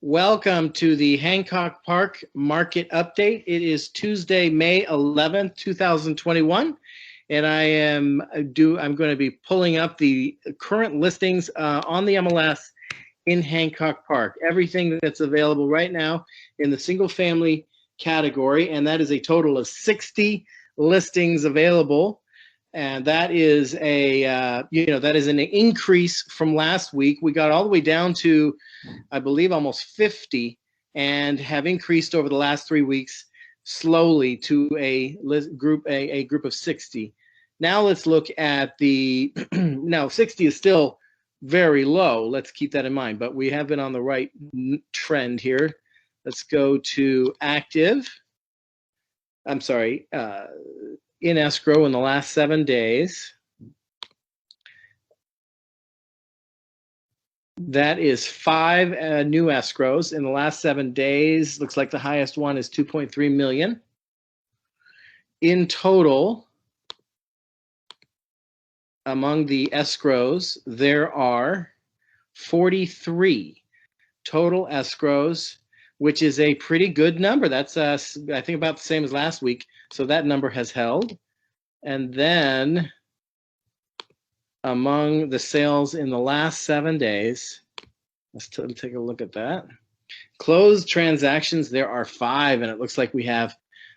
Welcome to the Hancock Park Market Update. It is Tuesday, May 11th, 2021, and I'm going to be pulling up the current listings on the MLS in Hancock Park. Everything that's available right now in the single family category, and that is a total of 60 listings available. And that is that is an increase from last week. We got all the way down to, I believe, almost 50, and have increased over the last 3 weeks slowly to a group of 60. Now let's look at the now 60 is still very low. Let's keep that in mind, but we have been on the right trend here. Let's go to active. I'm sorry. In escrow in the last 7 days. That is 5 new escrows in the last 7 days. Looks like the highest one is 2.3 million. In total, among the escrows, there are 43 total escrows, which is a pretty good number. That's I think about the same as last week. So that number has held. And then among the sales in the last 7 days, let's take a look at that. Closed transactions, there are 5, and it looks like we have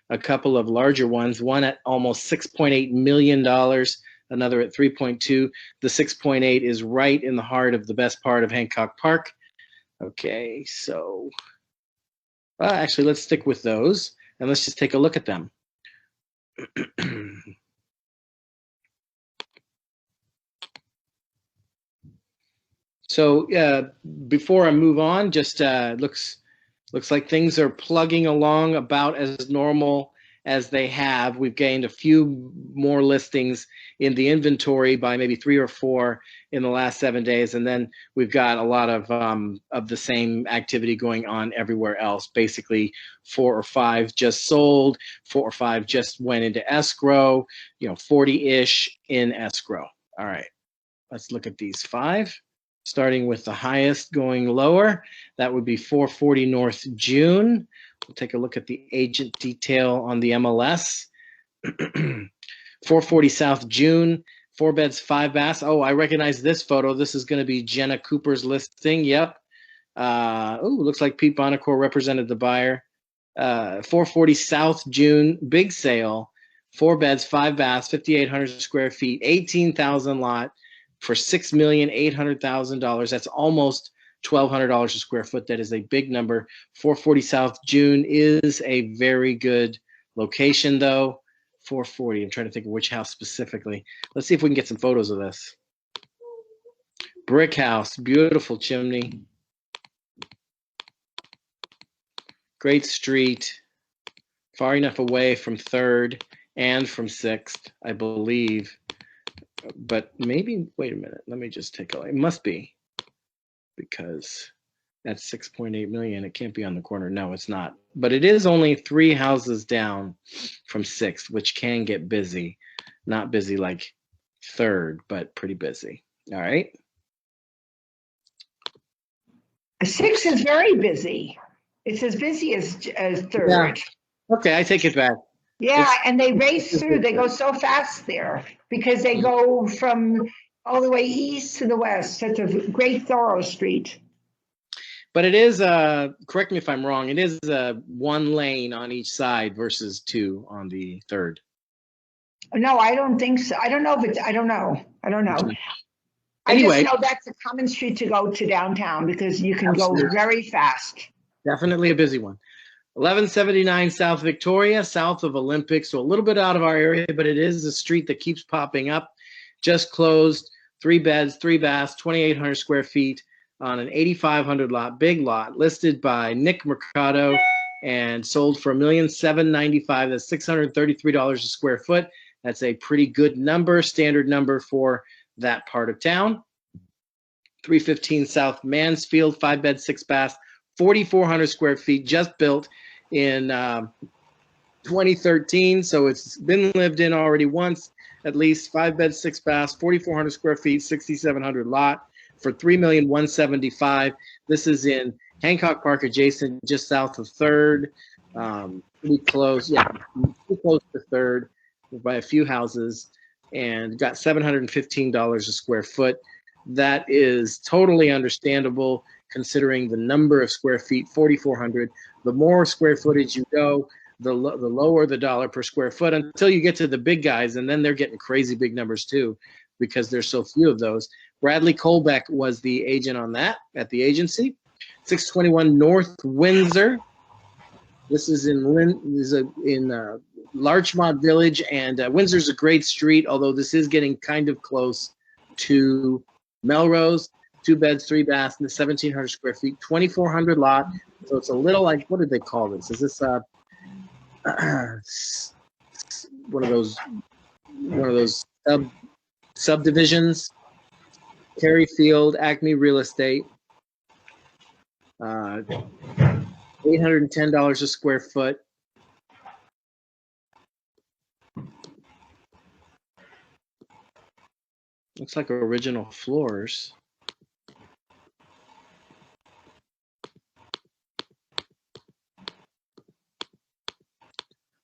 a couple of larger ones, one at almost $6.8 million, another at 3.2. The 6.8 is right in the heart of the best part of Hancock Park. Okay, so actually, let's stick with those, and let's just take a look at them. So before I move on, just looks like things are plugging along about as normal as they have. We've gained a few more listings in the inventory by maybe 3 or 4 in the last 7 days, and then we've got a lot of the same activity going on everywhere else. Basically, 4 or 5 just sold, 4 or 5 just went into escrow. 40-ish in escrow. All right, let's look at these 5. Starting with the highest going lower, that would be 440 North June. We'll take a look at the agent detail on the MLS. 440 South June, 4 beds, 5 baths. Oh, I recognize this photo. This is going to be Jenna Cooper's listing. Yep. Looks like Pete Bonacore represented the buyer. 440 South June, big sale. 4 beds, 5 baths, 5,800 square feet, 18,000 lot for $6,800,000. That's almost $1,200 a square foot. That is a big number. 440 South June is a very good location, though. 440. I'm trying to think of which house specifically. Let's see if we can get some photos of this. Brick house, beautiful chimney. Great street. Far enough away from 3rd and from 6th, I believe. But maybe, wait a minute, let me just take a look. It must be, because that's 6.8 million. It can't be on the corner. No, it's not. But it is only 3 houses down from 6th, which can get busy. Not busy like 3rd, but pretty busy. All right. 6 is very busy. It's as busy as 3rd. Yeah. Okay, I take it back. Yeah, and they race through. They go so fast there because they go from all the way east to the west. It's a great thorough street. But it is, correct me if I'm wrong, it is 1 lane on each side versus 2 on the 3rd. No, I don't think so. I don't know if it's, I don't know. Anyway, I just know that's a common street to go to downtown because you can go very fast. Definitely a busy one. 1179 South Victoria, south of Olympic, so a little bit out of our area, but it is a street that keeps popping up. Just closed, 3 beds, 3 baths, 2,800 square feet on an 8,500 lot, big lot, listed by Nick Mercado and sold for $1,795,000. That's $633 a square foot. That's a pretty good number, standard number for that part of town. 315 South Mansfield, 5 beds, 6 baths, 4,400 square feet, just built in 2013, so it's been lived in already once, at least. 5 beds, 6 baths, 4,400 square feet, 6,700 lot for $3,175,000. This is in Hancock Park adjacent, just south of 3rd. Pretty close, yeah, pretty close to 3rd by a few houses, and got $715 a square foot. That is totally understandable considering the number of square feet, 4,400. The more square footage you go, the lower the dollar per square foot until you get to the big guys, and then they're getting crazy big numbers too because there's so few of those. Bradley Colbeck was the agent on that at the agency. 621 North Windsor. This is in Larchmont Village, and Windsor's a great street, although this is getting kind of close to Melrose. 2 beds, 3 baths, and 1,700 square feet, 2,400 lot. So it's a little like, what did they call this? Is this one of those subdivisions? Terry Field, Acme Real Estate. $810 a square foot. Looks like original floors.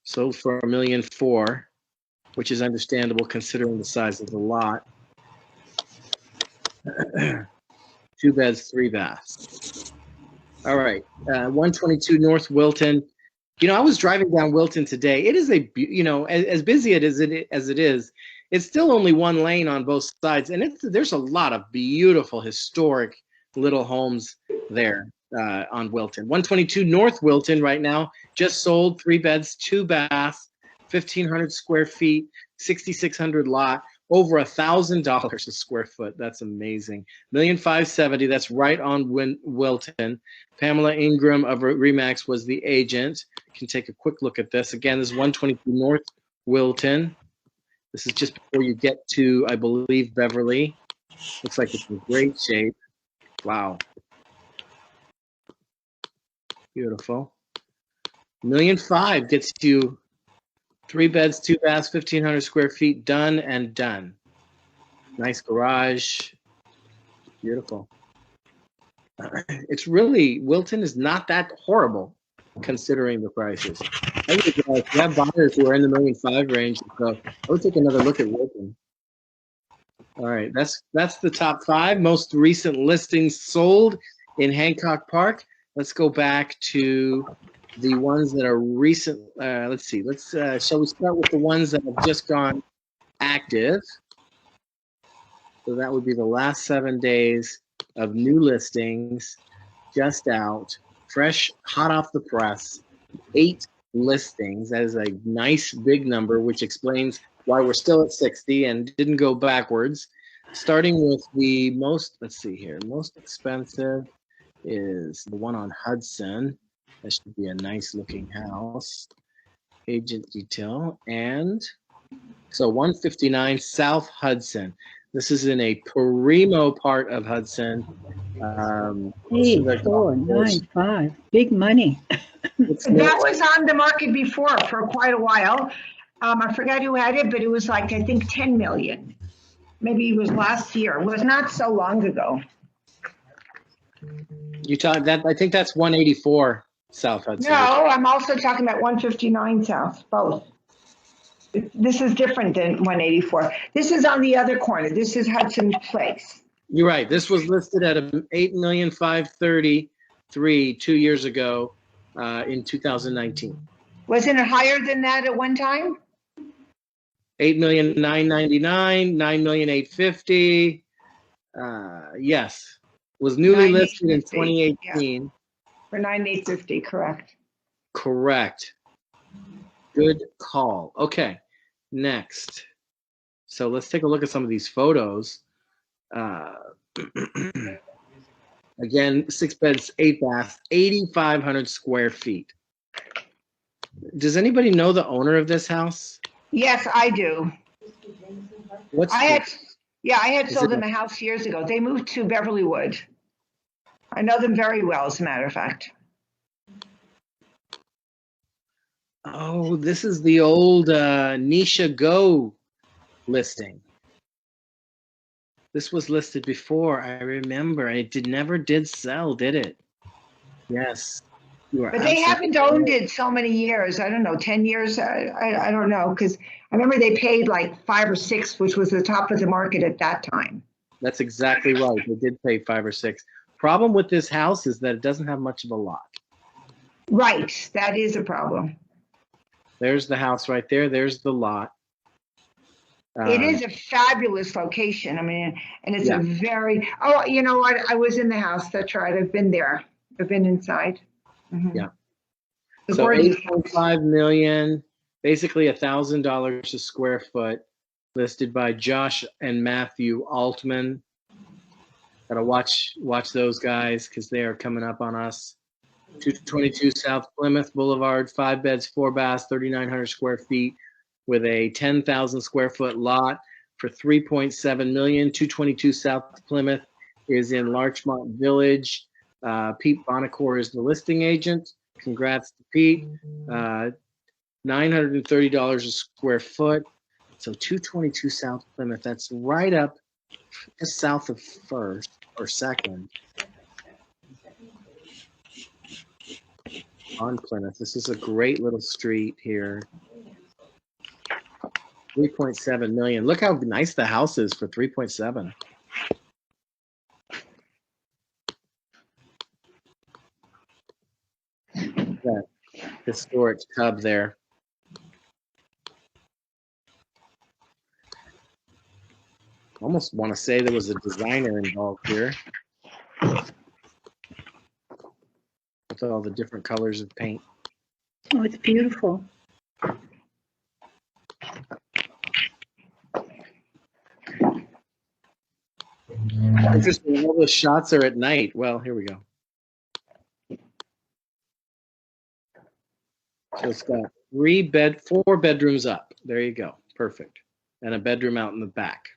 Sold for $1.4 million, which is understandable considering the size of the lot. 2 beds, 3 baths. All right, 122 North Wilton. You know, I was driving down Wilton today. It is as busy as it is, it's still only 1 lane on both sides, and there's a lot of beautiful historic little homes there on Wilton. 122 North Wilton right now just sold, 3 beds, 2 baths, 1,500 square feet, 6,600 lot. Over $1,000 a square foot. That's amazing. $1,570,000. That's right on Wilton. Pamela Ingram of Remax was the agent. You can take a quick look at this. Again, this is 122 North Wilton. This is just before you get to, I believe, Beverly. Looks like it's in great shape. Wow. Beautiful. $1.5 million gets you 3 beds, 2 baths, 1,500 square feet, done and done. Nice garage. Beautiful. It's really, Wilton is not that horrible considering the prices. I think if you have buyers who are in the $1.5 million range, so I would take another look at Wilton. All right, that's the top 5 most recent listings sold in Hancock Park. Let's go back to the ones that are recent. Let's see. Shall we start with the ones that have just gone active? So that would be the last 7 days of new listings, just out, fresh, hot off the press. 8 listings. That is a nice big number, which explains why we're still at 60 and didn't go backwards. Starting with the most, let's see here, most expensive is the one on Hudson. That should be a nice looking house. Agent detail. And so 159 South Hudson. This is in a primo part of Hudson. 8495. Big money. That was on the market before for quite a while. I forgot who had it, but it was like, I think 10 million. Maybe it was last year. It was not so long ago. You talk that, I think that's 184 South Hudson. No, I'm also talking about 159 South, both. This is different than 184. This is on the other corner. This is Hudson Place. You're right. This was listed at $8,533,000 2 years ago in 2019. Wasn't it higher than that at one time? $8,999,000, $9,850,000. Yes, was newly listed in 2018. Yeah. For 9,850, correct. Correct. Good call. Okay, next. So let's take a look at some of these photos. Again, 6 beds, 8 baths, 8,500 square feet. Does anybody know the owner of this house? Yes, I do. I had sold them a house years ago. They moved to Beverlywood. I know them very well, as a matter of fact. Oh, this is the old Nisha Go listing. This was listed before, I remember. It never did sell, did it? Yes, you are But they absolutely haven't owned right. it so many years. I don't know, 10 years? I don't know. Because I remember they paid like 5 or 6, which was the top of the market at that time. That's exactly right. They did pay 5 or 6. Problem with this house is that it doesn't have much of a lot. Right. That is a problem. There's the house right there. There's the lot. It is a fabulous location. I mean, and it's Yeah. a very, oh, you know what? I was in the house. That's right. I've been there. I've been inside. Mhm. Yeah. The So gorgeous. 8.5 million, basically $1,000 a square foot, listed by Josh and Matthew Altman. Gotta watch those guys because they are coming up on us. 222 South Plymouth Boulevard, 5 beds, 4 baths, 3,900 square feet, with a 10,000 square foot lot for 3.7 million. 222 South Plymouth is in Larchmont Village. Pete Bonacore is the listing agent. Congrats to Pete. $930 a square foot. So 222 South Plymouth, that's right up just south of First or Second on Plymouth. This is a great little street here. 3.7 million. Look how nice the house is for 3.7. That historic tub there. Almost want to say there was a designer involved here with all the different colors of paint. Oh, it's beautiful. Interesting. All the shots are at night. Well, here we go. So it's got 4 bedrooms up. There you go. Perfect. And a bedroom out in the back.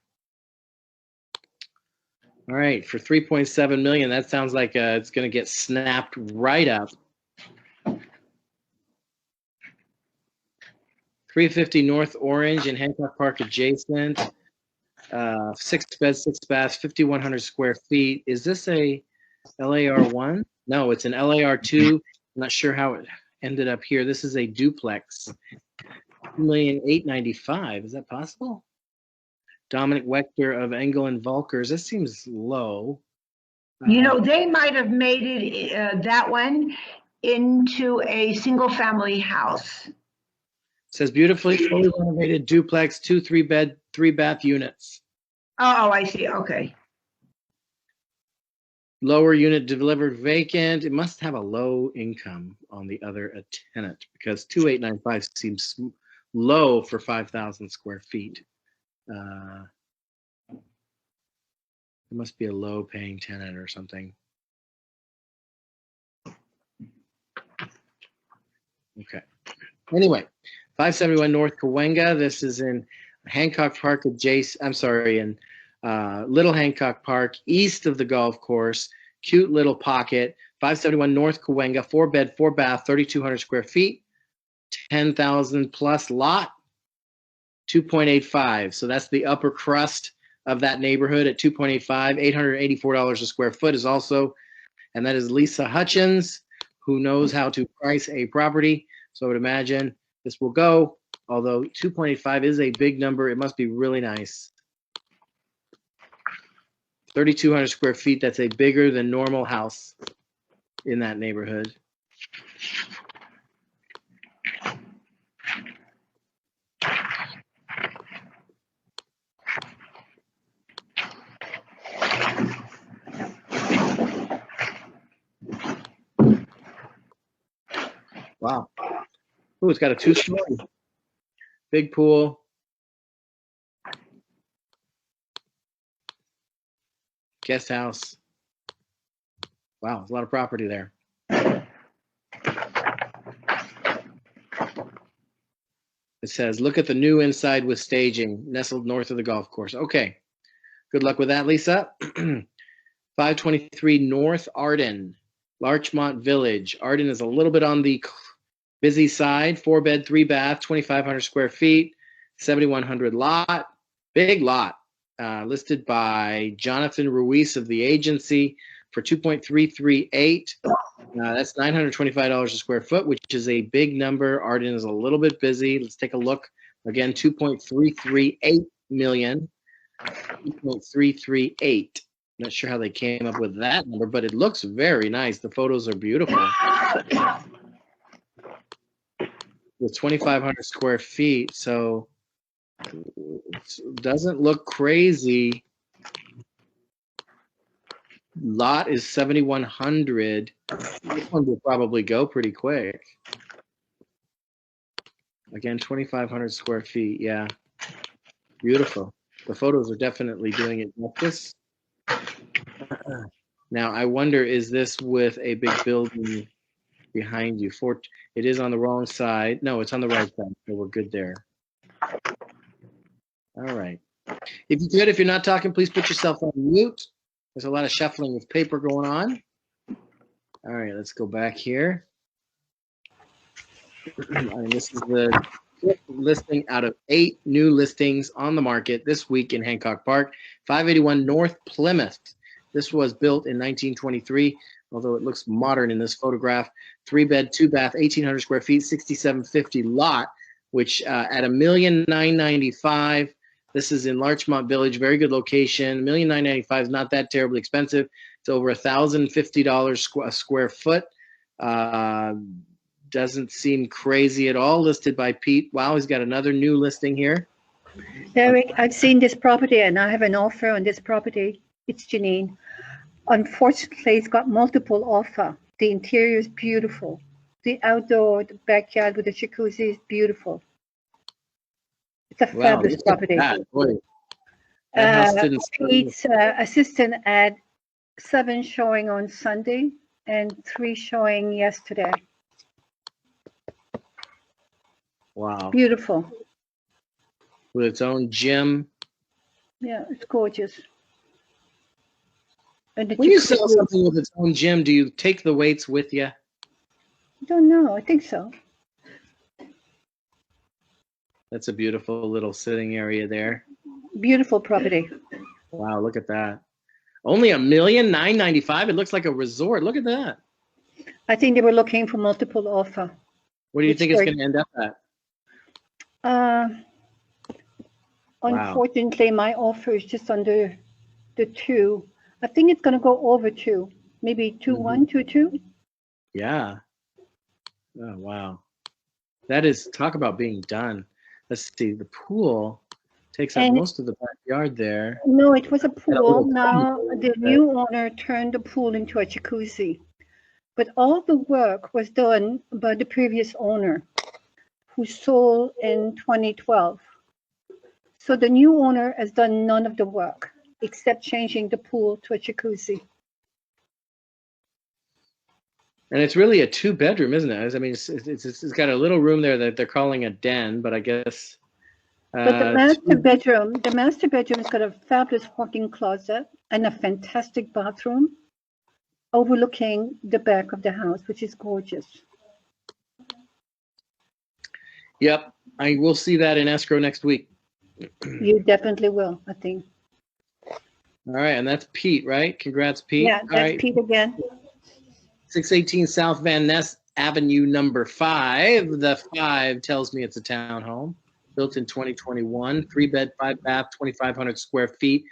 All right, for 3.7 million, that sounds like it's going to get snapped right up. 350 North Orange in Hancock Park adjacent. 6 beds, 6 baths, 5,100 square feet. Is this a LAR1? No, it's an LAR2. I'm not sure how it ended up here. This is a duplex. 2,895,000. Is that possible? Dominic Wechter of Engel and Volkers. This seems low. You know, they might have made it, that one, into a single family house. Says beautifully fully renovated duplex, 2 3-bed, 3-bath units. Oh, I see. Okay. Lower unit delivered vacant. It must have a low income on the other tenant because 2,895 seems low for 5,000 square feet. It must be a low paying tenant or something. Okay. Anyway, 571 North Cahuenga. This is in Hancock Park adjacent. I'm sorry, in Little Hancock Park, east of the golf course. Cute little pocket. 571 North Cahuenga, 4 bed, 4 bath, 3,200 square feet, 10,000 plus lot, 2.85. So that's the upper crust of that neighborhood at 2.85. $884 a square foot is also, and that is Lisa Hutchins, who knows how to price a property. So I would imagine this will go, although 2.85 is a big number. It must be really nice. 3,200 square feet, that's a bigger than normal house in that neighborhood. Wow. Ooh, it's got a 2-story. Big pool. Guest house. Wow, there's a lot of property there. It says, look at the new inside with staging, nestled north of the golf course. Okay. Good luck with that, Lisa. 523 North Arden, Larchmont Village. Arden is a little bit on the busy side. 4 bed, 3 bath, 2,500 square feet, 7,100 lot. Big lot. Listed by Jonathan Ruiz of the agency for 2.338. That's $925 a square foot, which is a big number. Arden is a little bit busy. Let's take a look. Again, 2.338 million. 2.338. Not sure how they came up with that number, but it looks very nice. The photos are beautiful. With 2,500 square feet, so it doesn't look crazy. Lot is 7,100. This one will probably go pretty quick. Again, 2,500 square feet. Yeah, beautiful. The photos are definitely doing it justice. Now, I wonder, is this with a big building behind you? It is on the wrong side. No, it's on the right side, so we're good there. All right. If you could, if you're not talking, please put yourself on mute. There's a lot of shuffling of paper going on. All right, let's go back here. And this is the fifth listing out of 8 new listings on the market this week in Hancock Park, 581 North Plymouth. This was built in 1923, although it looks modern in this photograph. 3-bed, 2-bath, 1,800 square feet, 6,750 lot, which at $1,995,000. This is in Larchmont Village, very good location. $1,995,000 is not that terribly expensive. It's over $1,050 a square foot. Doesn't seem crazy at all. Listed by Pete. Wow, he's got another new listing here. Erik, I've seen this property and I have an offer on this property. It's Janine. Unfortunately, it's got multiple offer. The interior is beautiful. The outdoor, the backyard with the jacuzzi is beautiful. It's a fabulous property. Pete's assistant had 7 showing on Sunday and 3 showing yesterday. Wow. Beautiful. With its own gym. Yeah, it's gorgeous. And when you sell something with its own gym, do you take the weights with you? I don't know. I think so. That's a beautiful little sitting area there. Beautiful property. Wow, look at that. Only $1,995,000. It looks like a resort. Look at that. I think they were looking for multiple offer. What do you think it's going to end up at? Unfortunately, my offer is just under the 2. I think it's going to go over 2, maybe 2.1, 2.2. Yeah. Oh, wow. That is, talk about being done. Let's see, the pool takes up most of the backyard there. No, it was a pool. Now the new owner turned the pool into a jacuzzi. But all the work was done by the previous owner, who sold in 2012. So the new owner has done none of the work, except changing the pool to a jacuzzi. And it's really a 2-bedroom, isn't it? I mean, it's got a little room there that they're calling a den, but I guess. But the master bedroom's got a fabulous walk-in closet and a fantastic bathroom overlooking the back of the house, which is gorgeous. Yep, I will see that in escrow next week. You definitely will, I think. All right, and that's Pete, right? Congrats, Pete. Yeah, that's Pete again. 618 South Van Ness Avenue, number 5. The 5 tells me it's a townhome, built in 2021, 3-bed, 5-bath, 2,500 square feet.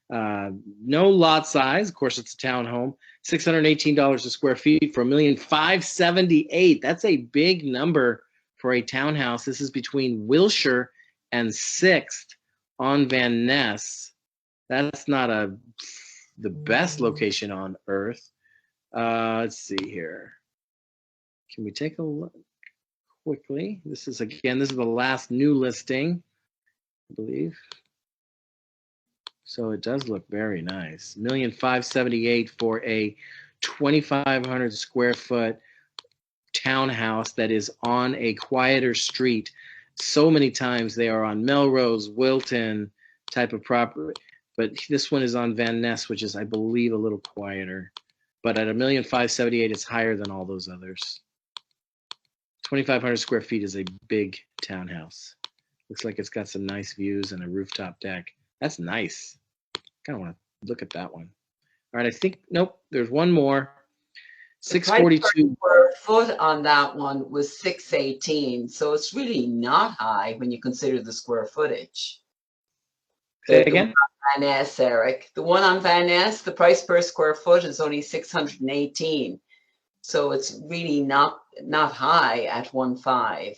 No lot size. Of course, it's a townhome. $618 a square feet for $1,578,000. That's a big number for a townhouse. This is between Wilshire and 6th on Van Ness. That's not the best location on earth. Let's see here. Can we take a look quickly? This is the last new listing, I believe. So it does look very nice. $1,578,000 for a 2,500 square foot townhouse that is on a quieter street. So many times they are on Melrose, Wilton type of property, but this one is on Van Ness, which is, I believe, a little quieter. But at $1,578,000, it's higher than all those others. 2,500 square feet is a big townhouse. Looks like it's got some nice views and a rooftop deck. That's nice. Kind of want to look at that one. All right, I think, nope, there's one more. The price per 642. square foot on that one was 618, so it's really not high when you consider the square footage. Say The again? Van Ness, Eric. The one on Van Ness, the price per square foot is only 618. So it's really not high at 1.5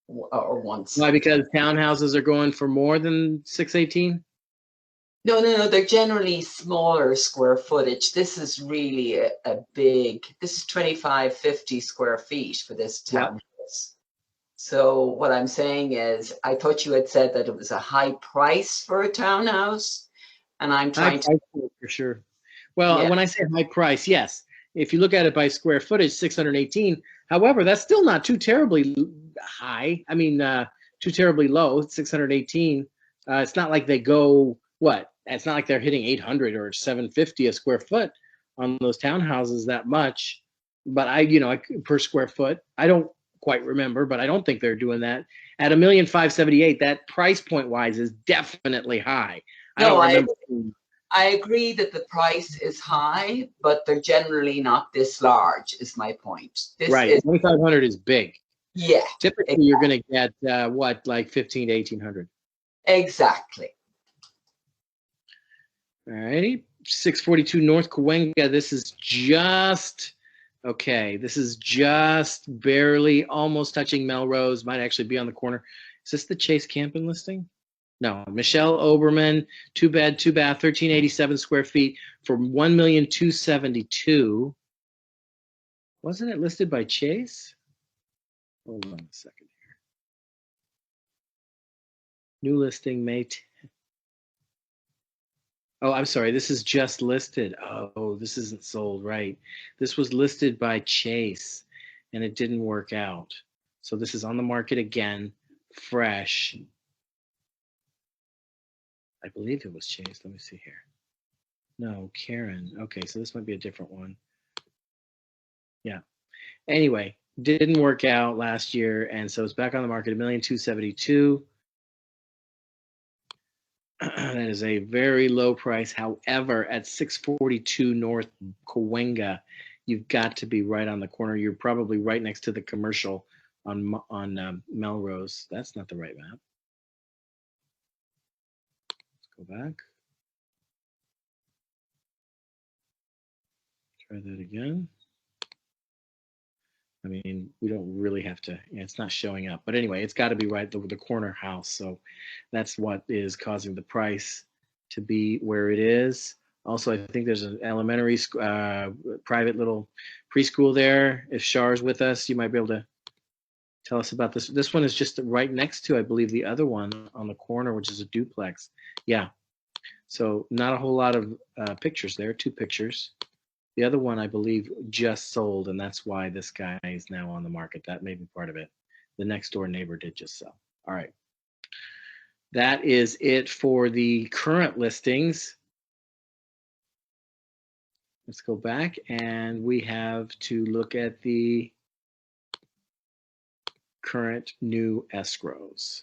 or 1. Why? Because townhouses are going for more than 618? No. They're generally smaller square footage. This is really a big, this is 2550 square feet for this townhouse. Yep. So what I'm saying is, I thought you had said that it was a high price for a townhouse, and I'm trying to. For sure. Well, when I say high price, yes. If you look at it by square footage, 618. However, that's still not too terribly high. I mean, too terribly low, 618. It's not like they go, what? It's not like they're hitting 800 or 750 a square foot on those townhouses that much. But per square foot, I don't quite remember, but I don't think they're doing that. At $1,578,000, that price point wise is definitely high. I agree that the price is high, but they're generally not this large, is my point. Right. 2,500 is big. Yeah. Typically, exactly. You're going to get, like 15 to 1,800. Exactly. All righty. 642 North Cahuenga. This is just, this is just barely almost touching Melrose. Might actually be on the corner. Is this the Chase Camping listing? No, Michelle Oberman, 2-bed, 2-bath, 1,387 square feet for $1,272,000. Wasn't it listed by Chase? Hold on a second here. New listing, May 10th. Oh, I'm sorry. This is just listed. Oh, this isn't sold, right? This was listed by Chase, and it didn't work out. So this is on the market again, fresh. I believe it was Chase. Let me see here. No, Karen. Okay, so this might be a different one. Yeah. Anyway, didn't work out last year, and so it's back on the market, $1,272,000. That is a very low price. However, at 642 North Cahuenga, you've got to be right on the corner. You're probably right next to the commercial on Melrose. That's not the right map. Go back. Try that again. I mean, we don't really have to, it's not showing up. But anyway, it's got to be right, the corner house. So that's what is causing the price to be where it is. Also, I think there's an elementary, private little preschool there. If Char's with us, you might be able to tell us about this. This one is just right next to, I believe, the other one on the corner, which is a duplex. Yeah. So not a whole lot of pictures there, 2 pictures. The other one, I believe, just sold, and that's why this guy is now on the market. That may be part of it. The next door neighbor did just sell. All right. That is it for the current listings. Let's go back, and we have to look at the current new escrows.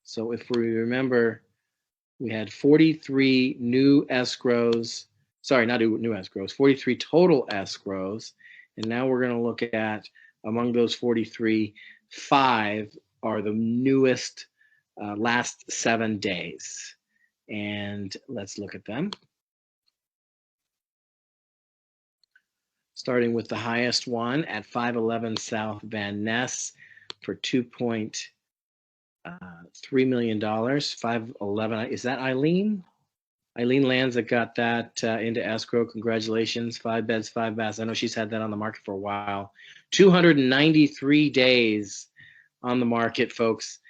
So if we remember, we had 43 new escrows. Sorry, not new escrows, 43 total escrows. And now we're going to look at, among those 43, 5 are the newest last 7 days. And let's look at them. Starting with the highest one at 511 South Van Ness for $2.3 million. 511, is that Eileen? Eileen Lanza got that into escrow. Congratulations. 5 beds, 5 baths. I know she's had that on the market for a while. 293 days on the market, folks.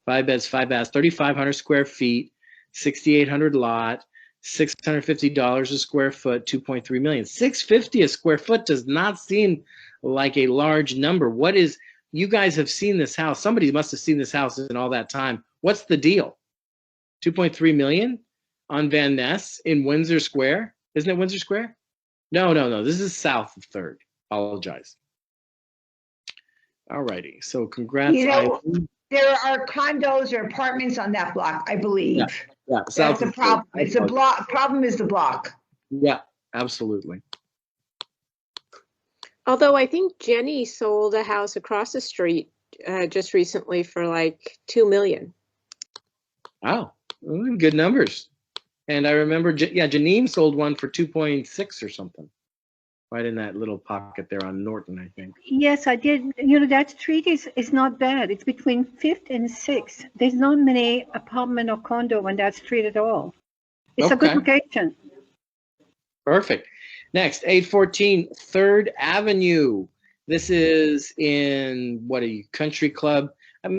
5 beds, 5 baths, 3,500 square feet, 6,800 lot, $650 a square foot, 2.3 million. $650 a square foot does not seem like a large number. What is, you guys have seen this house. Somebody must have seen this house in all that time. What's the deal? 2.3 million? On Van Ness in Windsor Square. Isn't it Windsor Square? No. This is south of 3rd. Apologize. All righty. So congrats. There are condos or apartments on that block, I believe. Yeah. That's the problem. It's a block. Problem is the block. Yeah, absolutely. Although I think Jenny sold a house across the street just recently for like 2 million. Wow, good numbers. And I remember, yeah, Janine sold one for 2.6 or something, right in that little pocket there on Norton, I think. Yes, I did. You know, that street is not bad. It's between 5th and 6th. There's not many apartment or condo on that street at all. It's a good location. Perfect. Next, 814 3rd Avenue. This is in, what are you, Country Club?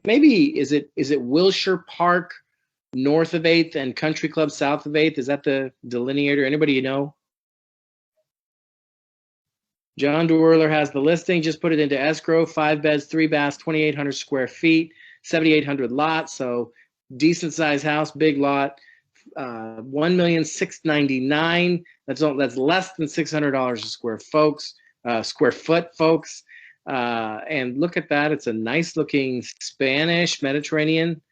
Maybe, is it Wilshire Park north of 8th and Country Club south of 8th? Is that the delineator? Anybody you know? John DeWerler has the listing. Just put it into escrow. 5 beds, 3 baths, 2,800 square feet, 7,800 lots. So decent sized house, big lot. 1,699,000. That's less than $600 a square foot, folks. And look at that. It's a nice looking Spanish Mediterranean.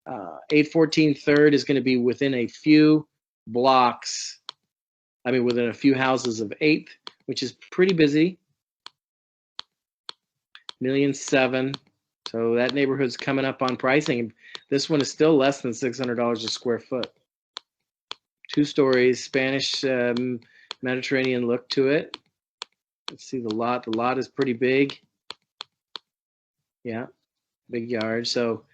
814 3rd is going to be within a few blocks. I mean, within a few houses of 8th, which is pretty busy. 1,700,000. So that neighborhood's coming up on pricing. This one is still less than $600 a square foot. 2 stories, Spanish Mediterranean look to it. Let's see the lot. The lot is pretty big. Yeah, big yard. So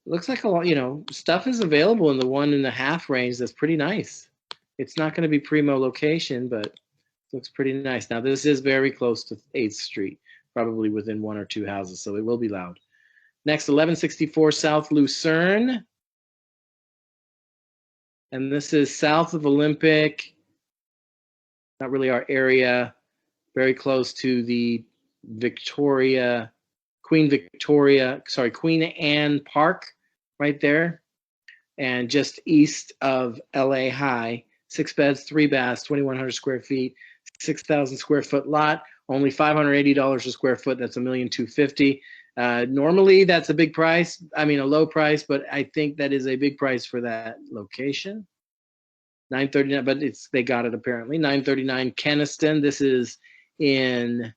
it looks like a lot, you know, stuff is available in the 1.5 range. That's pretty nice. It's not going to be primo location, but it looks pretty nice. Now this is very close to 8th Street, probably within 1 or 2 houses, so it will be loud. Next, 1164 South Lucerne. And this is south of Olympic, not really our area, very close to the Queen Anne Park right there. And just east of LA High, 6 beds, 3 baths, 2,100 square feet, 6,000 square foot lot, only $580 a square foot. That's $1,250,000. Normally that's a big price. I mean, a low price, but I think that is a big price for that location. 939, but they got it apparently. 939 Keniston. This is in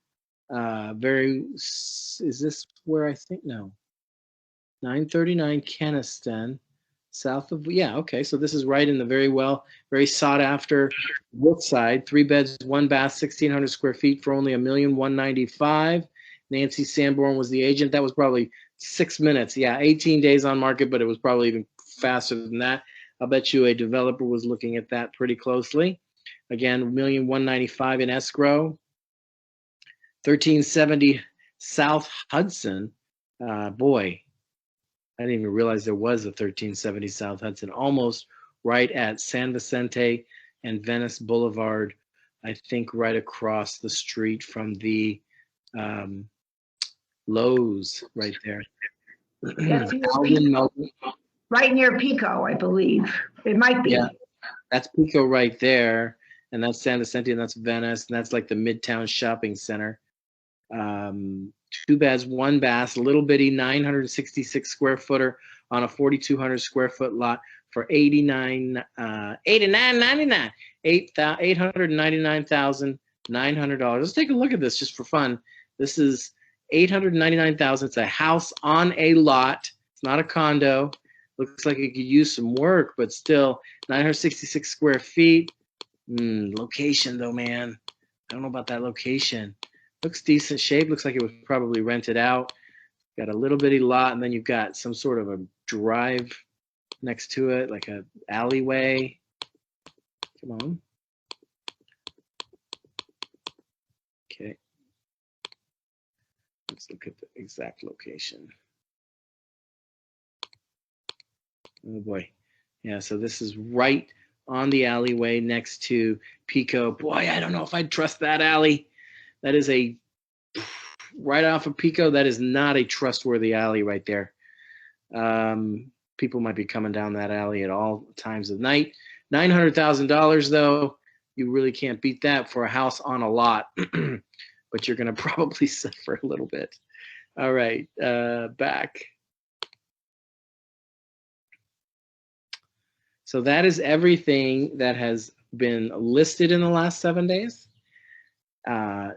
is this where I think? No. 939 Keniston, south of, yeah, okay. So this is right in the very sought after Woodside. 3 beds, 1 bath, 1,600 square feet for only $1,195,000. Nancy Sanborn was the agent. That was probably 6 minutes. Yeah, 18 days on market, but it was probably even faster than that. I'll bet you a developer was looking at that pretty closely. Again, $1,195,000 in escrow. 1370 South Hudson. Boy, I didn't even realize there was a 1370 South Hudson. Almost right at San Vicente and Venice Boulevard. I think right across the street from the Lowe's right there. Right near Pico, I believe. It might be. Yeah, that's Pico right there. And that's San Vicente, and that's Venice, and that's like the Midtown Shopping Center. 2 beds, 1 bath, little bitty 966 square footer on a 4,200 square foot lot for $899,900. Let's take a look at this just for fun. This is $899,000. It's a house on a lot. It's not a condo. Looks like it could use some work, but still 966 square feet. Location though, man. I don't know about that location. Looks decent shape. Looks like it was probably rented out. Got a little bitty lot, and then you've got some sort of a drive next to it, like a alleyway. Come on. Okay. Let's look at the exact location. Oh boy. Yeah, so this is right on the alleyway next to Pico. Boy, I don't know if I'd trust that alley. That is right off of Pico. That is not a trustworthy alley right there. People might be coming down that alley at all times of night. $900,000 though, you really can't beat that for a house on a lot, but you're going to probably suffer a little bit. All right, back. So that is everything that has been listed in the last 7 days.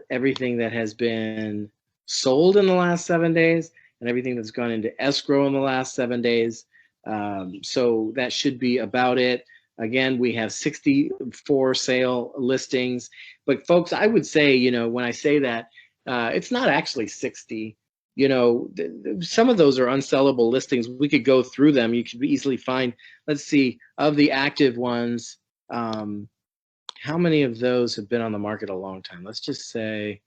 everything that has been sold in the last 7 days and everything that's gone into escrow in the last 7 days. So that should be about it. Again, we have 64 sale listings. But folks, I would say, you know, when I say that, it's not actually 60. You know, some of those are unsellable listings. We could go through them. You could easily find, let's see, of the active ones, how many of those have been on the market a long time? Let's just say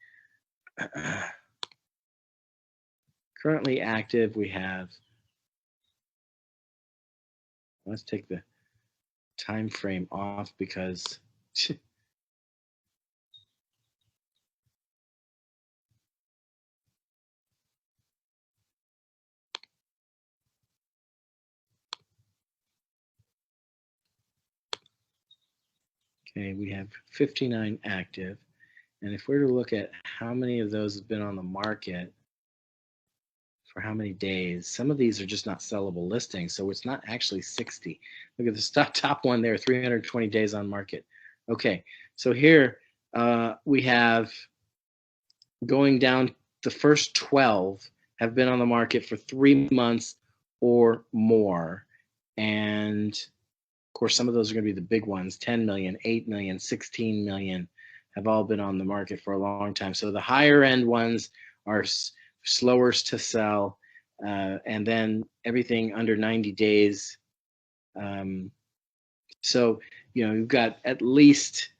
currently active, we have, let's take the time frame off because okay, we have 59 active. And if we were to look at how many of those have been on the market for how many days, some of these are just not sellable listings. So it's not actually 60. Look at the top one there, 320 days on market. Okay, so here we have going down, the first 12 have been on the market for 3 months or more. And of course, some of those are going to be the big ones, 10 million, 8 million, 16 million have all been on the market for a long time. So the higher end ones are slower to sell. And then everything under 90 days. So, you know, you've got at least,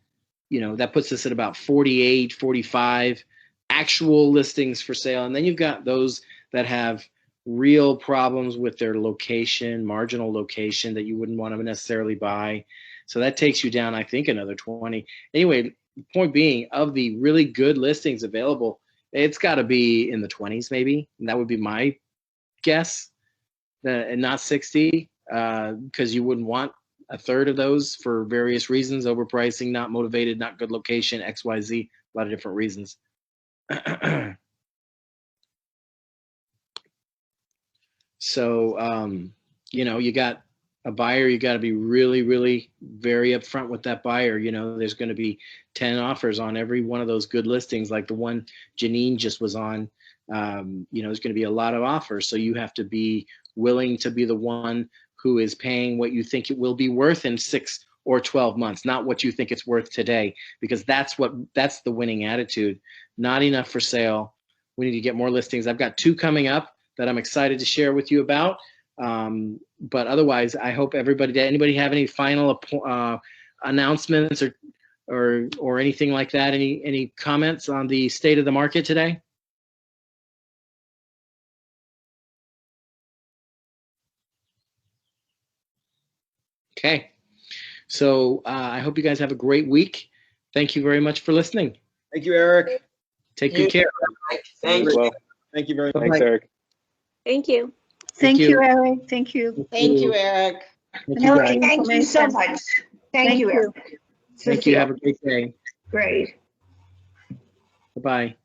you know, that puts us at about 48, 45 actual listings for sale. And then you've got those that have real problems with their location, marginal location that you wouldn't want to necessarily buy. So that takes you down, I think, another 20. Anyway, point being, of the really good listings available, it's got to be in the 20s maybe. And that would be my guess, and not 60, because you wouldn't want a third of those for various reasons: overpricing, not motivated, not good location, XYZ, a lot of different reasons. So, you know, you got a buyer, you got to be really, really very upfront with that buyer. You know, there's going to be 10 offers on every one of those good listings, like the one Janine just was on. You know, there's going to be a lot of offers. So you have to be willing to be the one who is paying what you think it will be worth in 6 or 12 months, not what you think it's worth today, because that's the winning attitude. Not enough for sale. We need to get more listings. I've got 2 coming up that I'm excited to share with you about. But otherwise, I hope everybody, did anybody have any final announcements or anything like that? Any comments on the state of the market today? Okay, so I hope you guys have a great week. Thank you very much for listening. Thank you, Erik. Take good care. Thank you. Well, thank you very much. Thanks, Erik. Thank you. Thank you, Erik. Thank you. Thank you, Erik. Thank you, guys. Thank you so much. Thank you, Erik. Thank you. Have a great day. Great. Bye-bye.